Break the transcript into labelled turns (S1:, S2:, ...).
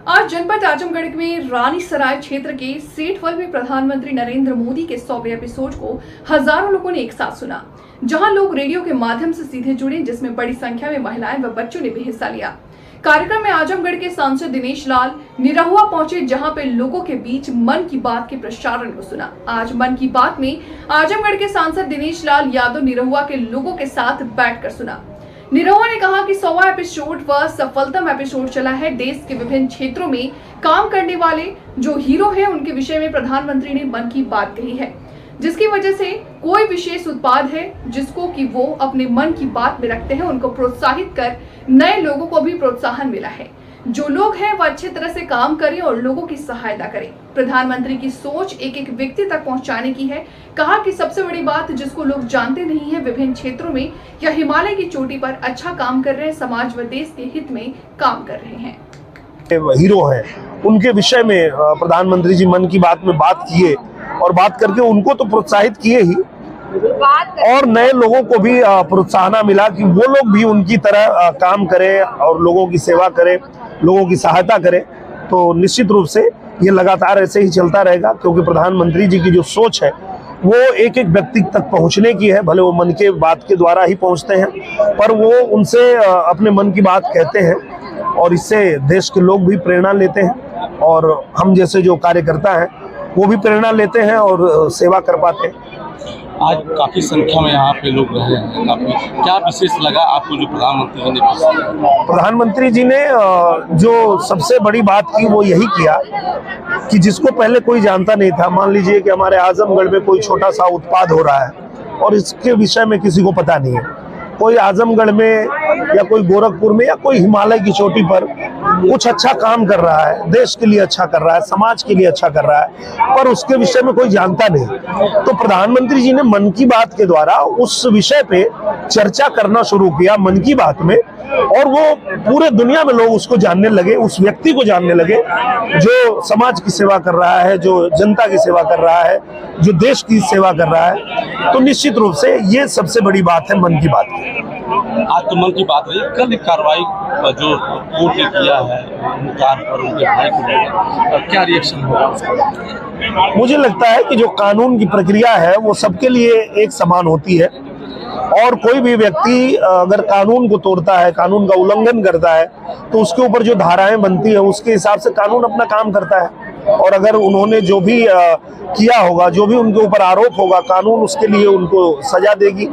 S1: आज जनपद आजमगढ़ में रानीसराय क्षेत्र के सेठवल में प्रधानमंत्री नरेंद्र मोदी के 100वें एपिसोड को हजारों लोगों ने एक साथ सुना, जहां लोग रेडियो के माध्यम से सीधे जुड़े, जिसमें बड़ी संख्या में महिलाएं व बच्चों ने भी हिस्सा लिया। कार्यक्रम में आजमगढ़ के सांसद दिनेश लाल निरहुआ पहुंचे, जहां पे लोगों के बीच मन की बात के प्रसारण को सुना। आज मन की बात में आजमगढ़ के सांसद दिनेश लाल यादव निरहुआ के लोगों के साथ बैठकर सुना। निरहुआ ने कहा कि 100वां एपिसोड व सफलतम एपिसोड चला है। देश के विभिन्न क्षेत्रों में काम करने वाले जो हीरो हैं, उनके विषय में प्रधानमंत्री ने मन की बात कही है, जिसकी वजह से कोई विशेष उत्पाद है जिसको कि वो अपने मन की बात में रखते हैं, उनको प्रोत्साहित कर नए लोगों को भी प्रोत्साहन मिला है। जो लोग हैं वो अच्छी तरह से काम करें और लोगों की सहायता करें। प्रधानमंत्री की सोच एक एक व्यक्ति तक पहुंचाने की है। कहा कि सबसे बड़ी बात जिसको लोग जानते नहीं है, विभिन्न क्षेत्रों में या हिमालय की चोटी पर अच्छा काम कर रहे हैं, समाज व देश के हित में काम कर रहे हैं।
S2: हीरो हैं, उनके विषय में प्रधानमंत्री जी मन की बात में बात किए और बात करके उनको तो प्रोत्साहित किए ही, और नए लोगों को भी प्रोत्साहन मिला कि वो लोग भी उनकी तरह काम करें और लोगों की सेवा करें, लोगों की सहायता करें। तो निश्चित रूप से ये लगातार ऐसे ही चलता रहेगा, क्योंकि प्रधानमंत्री जी की जो सोच है वो एक एक व्यक्ति तक पहुंचने की है। भले वो मन के बात के द्वारा ही पहुंचते हैं, पर वो उनसे अपने मन की बात कहते हैं और इससे देश के लोग भी प्रेरणा लेते हैं और हम जैसे जो कार्यकर्ता हैं वो भी प्रेरणा लेते हैं और सेवा कर पाते हैं।
S3: आज काफी संख्या में यहाँ पे लोग रहे हैं, काफी क्या विशेष लगा आपको जो प्रधानमंत्री जी ने?
S2: प्रधानमंत्री जी ने जो सबसे बड़ी बात की वो यही किया कि जिसको पहले कोई जानता नहीं था। मान लीजिए कि हमारे आजमगढ़ में कोई छोटा सा उत्पाद हो रहा है और इसके विषय में किसी को पता नहीं है। कोई आजमगढ़ में या कोई गोरखपुर में या कोई हिमालय की चोटी पर कुछ अच्छा काम कर रहा है, देश के लिए अच्छा कर रहा है, समाज के लिए अच्छा कर रहा है, पर उसके विषय में कोई जानता नहीं। तो प्रधानमंत्री जी ने मन की बात के द्वारा उस विषय पे चर्चा करना शुरू किया मन की बात में, और वो पूरे दुनिया में लोग उसको जानने लगे, उस व्यक्ति को जानने लगे जो समाज की सेवा कर रहा है, जो जनता की सेवा कर रहा है, जो देश की सेवा कर रहा है। तो निश्चित रूप से ये सबसे बड़ी बात है मन की बात की।
S3: आज तो मन की बात रही, कल एक कार्रवाई जो कोर्ट ने किया है मुख्तार पर, उनके भाई को लेकर क्या रिएक्शन होगा?
S2: मुझे लगता है कि जो कानून की प्रक्रिया है वो सबके लिए एक समान होती है, और कोई भी व्यक्ति अगर कानून को तोड़ता है, कानून का उल्लंघन करता है, तो उसके ऊपर जो धाराएं बनती है उसके हिसाब से कानून अपना काम करता है। और अगर उन्होंने जो भी किया होगा, जो भी उनके ऊपर आरोप होगा, कानून उसके लिए उनको सजा देगी।